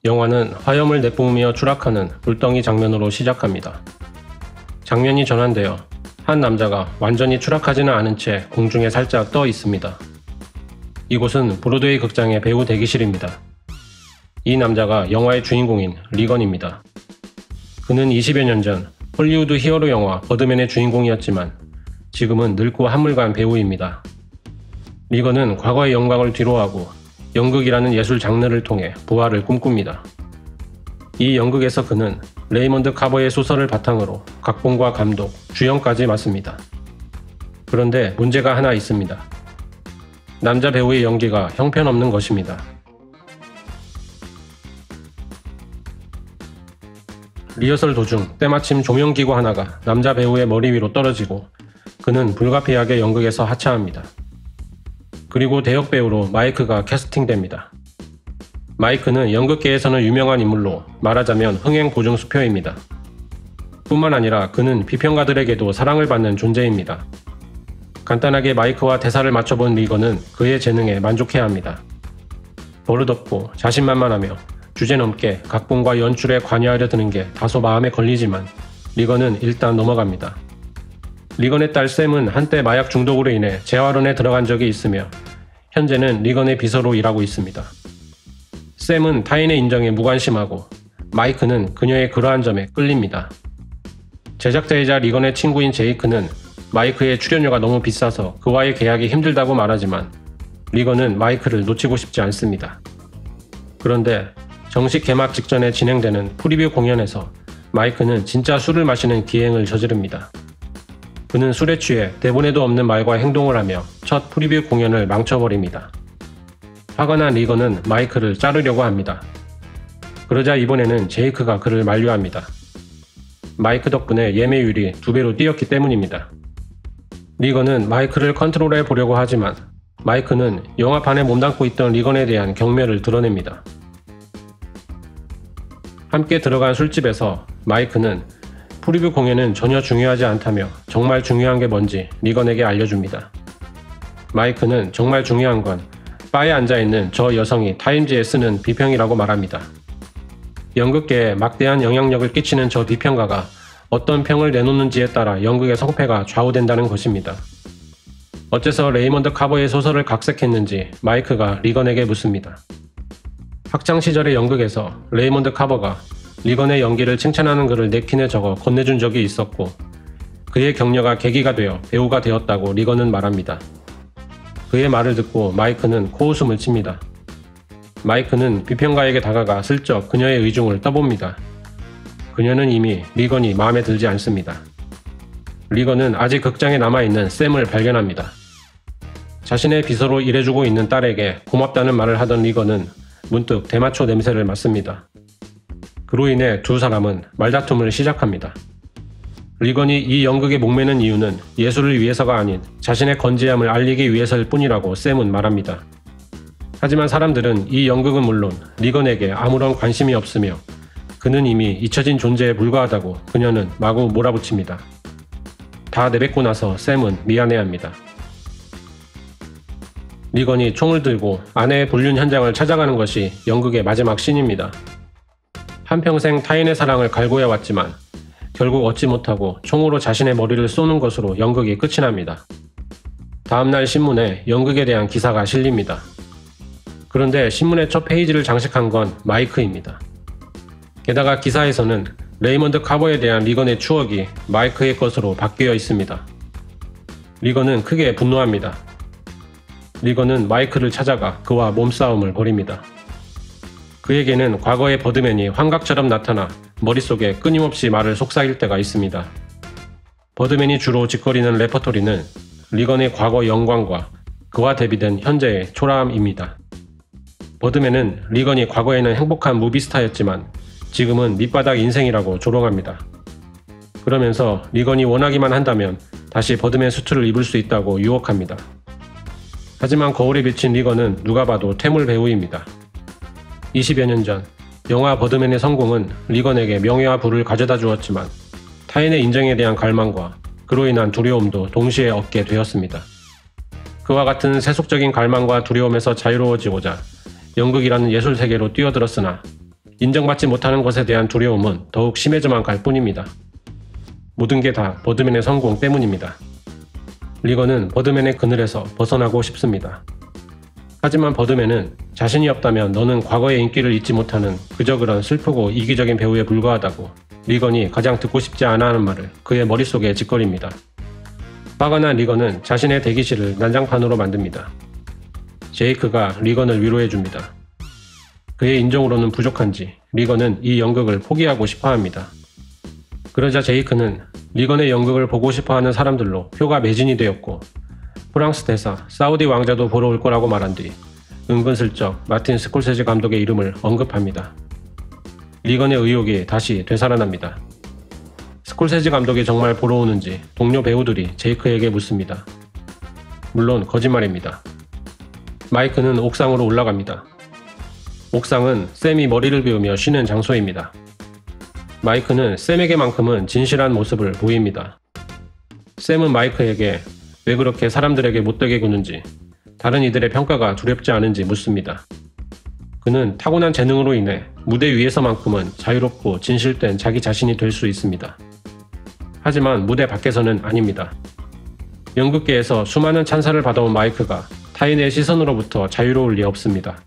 영화는 화염을 내뿜으며 추락하는 물덩이 장면으로 시작합니다. 장면이 전환되어 한 남자가 완전히 추락하지는 않은 채 공중에 살짝 떠 있습니다. 이곳은 브로드웨이 극장의 배우 대기실입니다. 이 남자가 영화의 주인공인 리건입니다. 그는 20여 년 전 헐리우드 히어로 영화 버드맨의 주인공이었지만 지금은 늙고 한물간 배우입니다. 리건은 과거의 영광을 뒤로하고 연극이라는 예술 장르를 통해 부활을 꿈꿉니다. 이 연극에서 그는 레이먼드 카버의 소설을 바탕으로 각본과 감독, 주연까지 맡습니다. 그런데 문제가 하나 있습니다. 남자 배우의 연기가 형편없는 것입니다. 리허설 도중 때마침 조명기구 하나가 남자 배우의 머리 위로 떨어지고 그는 불가피하게 연극에서 하차합니다. 그리고 대역 배우로 마이크가 캐스팅됩니다. 마이크는 연극계에서는 유명한 인물로 말하자면 흥행 보증 수표입니다. 뿐만 아니라 그는 비평가들에게도 사랑을 받는 존재입니다. 간단하게 마이크와 대사를 맞춰본 리건은 그의 재능에 만족해야 합니다. 버릇없고 자신만만하며 주제넘게 각본과 연출에 관여하려 드는 게 다소 마음에 걸리지만 리건은 일단 넘어갑니다. 리건의 딸 샘은 한때 마약 중독으로 인해 재활원에 들어간 적이 있으며 현재는 리건의 비서로 일하고 있습니다. 샘은 타인의 인정에 무관심하고 마이크는 그녀의 그러한 점에 끌립니다. 제작자이자 리건의 친구인 제이크는 마이크의 출연료가 너무 비싸서 그와의 계약이 힘들다고 말하지만 리건은 마이크를 놓치고 싶지 않습니다. 그런데 정식 개막 직전에 진행되는 프리뷰 공연에서 마이크는 진짜 술을 마시는 기행을 저지릅니다. 그는 술에 취해 대본에도 없는 말과 행동을 하며 첫 프리뷰 공연을 망쳐버립니다. 화가 난 리건은 마이크를 자르려고 합니다. 그러자 이번에는 제이크가 그를 만류합니다. 마이크 덕분에 예매율이 2배로 뛰었기 때문입니다. 리건은 마이크를 컨트롤해 보려고 하지만 마이크는 영화판에 몸담고 있던 리건에 대한 경멸을 드러냅니다. 함께 들어간 술집에서 마이크는 프리뷰 공연은 전혀 중요하지 않다며 정말 중요한 게 뭔지 리건에게 알려줍니다. 마이크는 정말 중요한 건 바에 앉아있는 저 여성이 타임지에 쓰는 비평이라고 말합니다. 연극계에 막대한 영향력을 끼치는 저 비평가가 어떤 평을 내놓는지에 따라 연극의 성패가 좌우된다는 것입니다. 어째서 레이먼드 카버의 소설을 각색했는지 마이크가 리건에게 묻습니다. 학창시절의 연극에서 레이먼드 카버가 리건의 연기를 칭찬하는 글을 냅킨에 적어 건네준 적이 있었고 그의 격려가 계기가 되어 배우가 되었다고 리건은 말합니다. 그의 말을 듣고 마이크는 코웃음을 칩니다. 마이크는 비평가에게 다가가 슬쩍 그녀의 의중을 떠봅니다. 그녀는 이미 리건이 마음에 들지 않습니다. 리건은 아직 극장에 남아있는 샘을 발견합니다. 자신의 비서로 일해주고 있는 딸에게 고맙다는 말을 하던 리건은 문득 대마초 냄새를 맡습니다. 그로 인해 두 사람은 말다툼을 시작합니다. 리건이 이 연극에 목매는 이유는 예술을 위해서가 아닌 자신의 건재함을 알리기 위해서일 뿐이라고 샘은 말합니다. 하지만 사람들은 이 연극은 물론 리건에게 아무런 관심이 없으며 그는 이미 잊혀진 존재에 불과하다고 그녀는 마구 몰아붙입니다. 다 내뱉고 나서 샘은 미안해합니다. 리건이 총을 들고 아내의 불륜 현장을 찾아가는 것이 연극의 마지막 씬입니다. 한평생 타인의 사랑을 갈구해왔지만 결국 얻지 못하고 총으로 자신의 머리를 쏘는 것으로 연극이 끝이 납니다. 다음날 신문에 연극에 대한 기사가 실립니다. 그런데 신문의 첫 페이지를 장식한 건 마이크입니다. 게다가 기사에서는 레이먼드 카버에 대한 리건의 추억이 마이크의 것으로 바뀌어 있습니다. 리건은 크게 분노합니다. 리건은 마이크를 찾아가 그와 몸싸움을 벌입니다. 그에게는 과거의 버드맨이 환각처럼 나타나 머릿속에 끊임없이 말을 속삭일 때가 있습니다. 버드맨이 주로 짓거리는 레퍼토리는 리건의 과거 영광과 그와 대비된 현재의 초라함입니다. 버드맨은 리건이 과거에는 행복한 무비스타였지만 지금은 밑바닥 인생이라고 조롱합니다. 그러면서 리건이 원하기만 한다면 다시 버드맨 수트를 입을 수 있다고 유혹합니다. 하지만 거울에 비친 리건은 누가 봐도 퇴물 배우입니다. 20여 년 전 영화 버드맨의 성공은 리건에게 명예와 부를 가져다 주었지만 타인의 인정에 대한 갈망과 그로 인한 두려움도 동시에 얻게 되었습니다. 그와 같은 세속적인 갈망과 두려움에서 자유로워지고자 연극이라는 예술 세계로 뛰어들었으나 인정받지 못하는 것에 대한 두려움은 더욱 심해져만 갈 뿐입니다. 모든 게 다 버드맨의 성공 때문입니다. 리건은 버드맨의 그늘에서 벗어나고 싶습니다. 하지만 버드맨은 자신이 없다면 너는 과거의 인기를 잊지 못하는 그저 그런 슬프고 이기적인 배우에 불과하다고 리건이 가장 듣고 싶지 않아 하는 말을 그의 머릿속에 짓거립니다. 화가 난 리건은 자신의 대기실을 난장판으로 만듭니다. 제이크가 리건을 위로해줍니다. 그의 인정으로는 부족한지 리건은 이 연극을 포기하고 싶어합니다. 그러자 제이크는 리건의 연극을 보고 싶어하는 사람들로 표가 매진이 되었고 프랑스 대사 사우디 왕자도 보러 올 거라고 말한 뒤 은근슬쩍 마틴 스콜세지 감독의 이름을 언급합니다. 리건의 의혹이 다시 되살아납니다. 스콜세지 감독이 정말 보러 오는지 동료 배우들이 제이크에게 묻습니다. 물론 거짓말입니다. 마이크는 옥상으로 올라갑니다. 옥상은 샘이 머리를 비우며 쉬는 장소입니다. 마이크는 샘에게만큼은 진실한 모습을 보입니다. 샘은 마이크에게 왜 그렇게 사람들에게 못되게 구는지, 다른 이들의 평가가 두렵지 않은지 묻습니다. 그는 타고난 재능으로 인해 무대 위에서만큼은 자유롭고 진실된 자기 자신이 될 수 있습니다. 하지만 무대 밖에서는 아닙니다. 연극계에서 수많은 찬사를 받아온 마이크가 타인의 시선으로부터 자유로울 리 없습니다.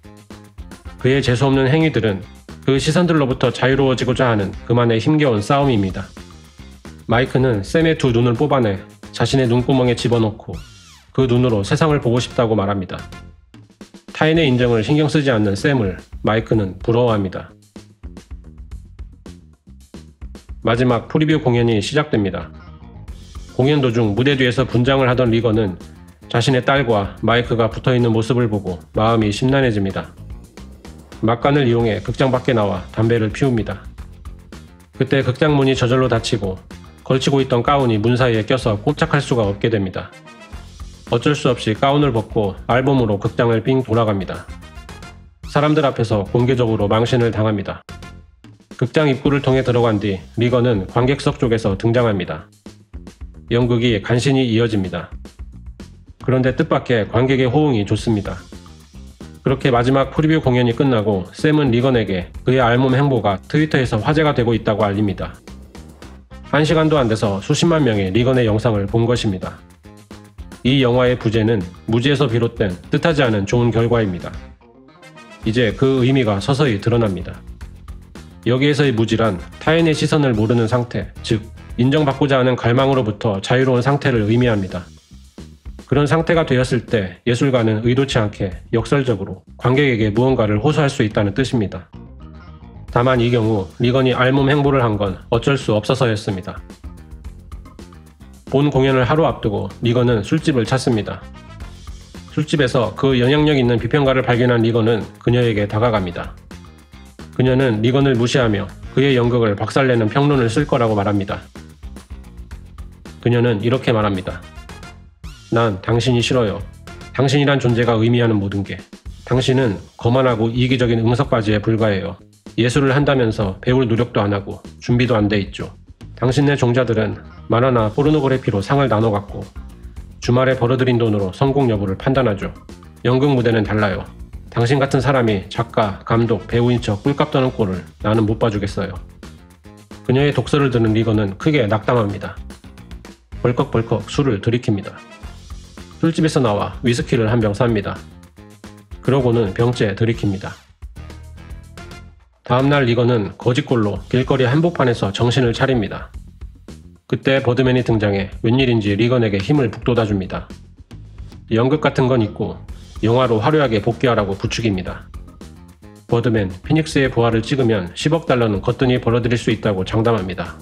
그의 재수없는 행위들은 그 시선들로부터 자유로워지고자 하는 그만의 힘겨운 싸움입니다. 마이크는 샘의 두 눈을 뽑아내 자신의 눈구멍에 집어넣고 그 눈으로 세상을 보고 싶다고 말합니다. 타인의 인정을 신경 쓰지 않는 샘을 마이크는 부러워합니다. 마지막 프리뷰 공연이 시작됩니다. 공연 도중 무대 뒤에서 분장을 하던 리건은 자신의 딸과 마이크가 붙어있는 모습을 보고 마음이 심란해집니다. 막간을 이용해 극장 밖에 나와 담배를 피웁니다. 그때 극장 문이 저절로 닫히고 걸치고 있던 가운이 문 사이에 껴서 꼼짝할 수가 없게 됩니다. 어쩔 수 없이 가운을 벗고 앨범으로 극장을 빙 돌아갑니다. 사람들 앞에서 공개적으로 망신을 당합니다. 극장 입구를 통해 들어간 뒤 리건은 관객석 쪽에서 등장합니다. 연극이 간신히 이어집니다. 그런데 뜻밖의 관객의 호응이 좋습니다. 그렇게 마지막 프리뷰 공연이 끝나고 샘은 리건에게 그의 알몸 행보가 트위터에서 화제가 되고 있다고 알립니다. 1시간도 안 돼서 수십만 명이 리건의 영상을 본 것입니다. 이 영화의 부제는 무지에서 비롯된 뜻하지 않은 좋은 결과입니다. 이제 그 의미가 서서히 드러납니다. 여기에서의 무지란 타인의 시선을 모르는 상태, 즉 인정받고자 하는 갈망으로부터 자유로운 상태를 의미합니다. 그런 상태가 되었을 때 예술가는 의도치 않게 역설적으로 관객에게 무언가를 호소할 수 있다는 뜻입니다. 다만 이 경우 리건이 알몸 행보를 한 건 어쩔 수 없어서였습니다. 본 공연을 하루 앞두고 리건은 술집을 찾습니다. 술집에서 그 영향력 있는 비평가를 발견한 리건은 그녀에게 다가갑니다. 그녀는 리건을 무시하며 그의 연극을 박살내는 평론을 쓸 거라고 말합니다. 그녀는 이렇게 말합니다. 난 당신이 싫어요. 당신이란 존재가 의미하는 모든 게. 당신은 거만하고 이기적인 응석바지에 불과해요. 예술을 한다면서 배울 노력도 안 하고 준비도 안 돼 있죠. 당신네 종자들은 만화나 포르노그래피로 상을 나눠 갖고 주말에 벌어들인 돈으로 성공 여부를 판단하죠. 연극 무대는 달라요. 당신 같은 사람이 작가, 감독, 배우인 척 꿀값 떠는 꼴을 나는 못 봐주겠어요. 그녀의 독설을 들은 리건은 크게 낙담합니다. 벌컥벌컥 술을 들이킵니다. 술집에서 나와 위스키를 한 병 삽니다. 그러고는 병째 들이킵니다. 다음날 리건은 거짓골로 길거리 한복판에서 정신을 차립니다. 그때 버드맨이 등장해 웬일인지 리건에게 힘을 북돋아줍니다. 연극 같은 건 있고 영화로 화려하게 복귀하라고 부추깁니다. 버드맨, 피닉스의 부활을 찍으면 10억 달러는 거뜬히 벌어들일 수 있다고 장담합니다.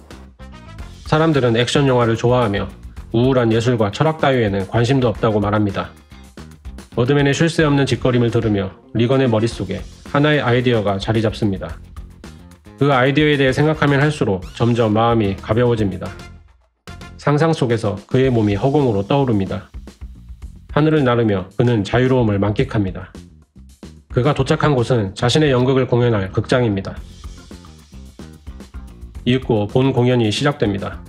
사람들은 액션 영화를 좋아하며 우울한 예술과 철학 따위에는 관심도 없다고 말합니다. 버드맨의 쉴 새 없는 짓거림을 들으며 리건의 머릿속에 하나의 아이디어가 자리 잡습니다. 그 아이디어에 대해 생각하면 할수록 점점 마음이 가벼워집니다. 상상 속에서 그의 몸이 허공으로 떠오릅니다. 하늘을 나르며 그는 자유로움을 만끽합니다. 그가 도착한 곳은 자신의 연극을 공연할 극장입니다. 이윽고 본 공연이 시작됩니다.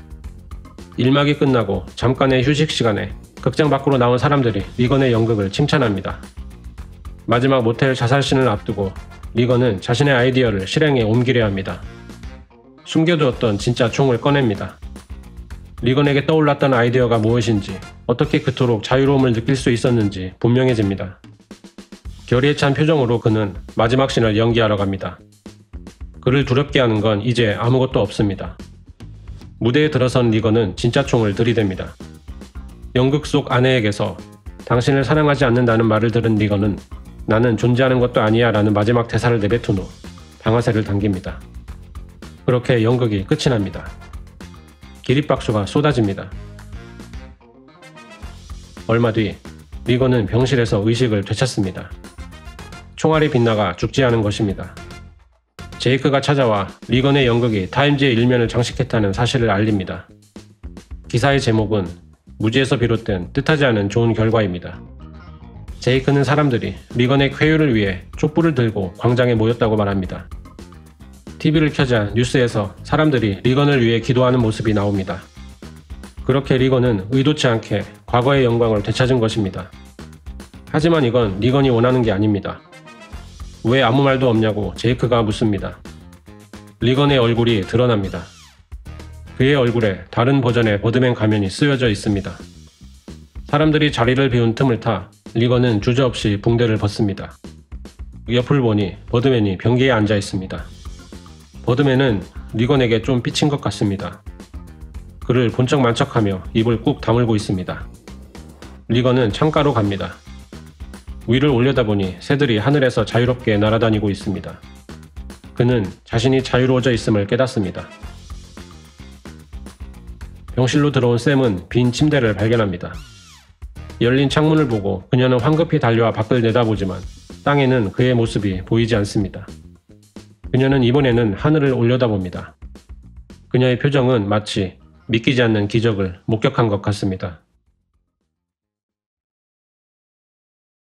1막이 끝나고 잠깐의 휴식 시간에 극장 밖으로 나온 사람들이 리건의 연극을 칭찬합니다. 마지막 모텔 자살신을 앞두고 리건은 자신의 아이디어를 실행에 옮기려 합니다. 숨겨두었던 진짜 총을 꺼냅니다. 리건에게 떠올랐던 아이디어가 무엇인지, 어떻게 그토록 자유로움을 느낄 수 있었는지 분명해집니다. 결의에 찬 표정으로 그는 마지막 씬을 연기하러 갑니다. 그를 두렵게 하는 건 이제 아무것도 없습니다. 무대에 들어선 리건은 진짜 총을 들이댑니다. 연극 속 아내에게서 당신을 사랑하지 않는다는 말을 들은 리건은 나는 존재하는 것도 아니야 라는 마지막 대사를 내뱉은 후 방아쇠를 당깁니다. 그렇게 연극이 끝이 납니다. 기립박수가 쏟아집니다. 얼마 뒤 리건은 병실에서 의식을 되찾습니다. 총알이 빗나가 죽지 않은 것입니다. 제이크가 찾아와 리건의 연극이 타임지의 일면을 장식했다는 사실을 알립니다. 기사의 제목은 무지에서 비롯된 뜻하지 않은 좋은 결과입니다. 제이크는 사람들이 리건의 쾌유를 위해 촛불을 들고 광장에 모였다고 말합니다. TV를 켜자 뉴스에서 사람들이 리건을 위해 기도하는 모습이 나옵니다. 그렇게 리건은 의도치 않게 과거의 영광을 되찾은 것입니다. 하지만 이건 리건이 원하는 게 아닙니다. 왜 아무 말도 없냐고 제이크가 묻습니다. 리건의 얼굴이 드러납니다. 그의 얼굴에 다른 버전의 버드맨 가면이 쓰여져 있습니다. 사람들이 자리를 비운 틈을 타 리건은 주저없이 붕대를 벗습니다. 옆을 보니 버드맨이 변기에 앉아 있습니다. 버드맨은 리건에게 좀 삐친 것 같습니다. 그를 본 척 만척하며 입을 꾹 다물고 있습니다. 리건은 창가로 갑니다. 위를 올려다보니 새들이 하늘에서 자유롭게 날아다니고 있습니다. 그는 자신이 자유로워져 있음을 깨닫습니다. 병실로 들어온 샘은 빈 침대를 발견합니다. 열린 창문을 보고 그녀는 황급히 달려와 밖을 내다보지만 땅에는 그의 모습이 보이지 않습니다. 그녀는 이번에는 하늘을 올려다봅니다. 그녀의 표정은 마치 믿기지 않는 기적을 목격한 것 같습니다.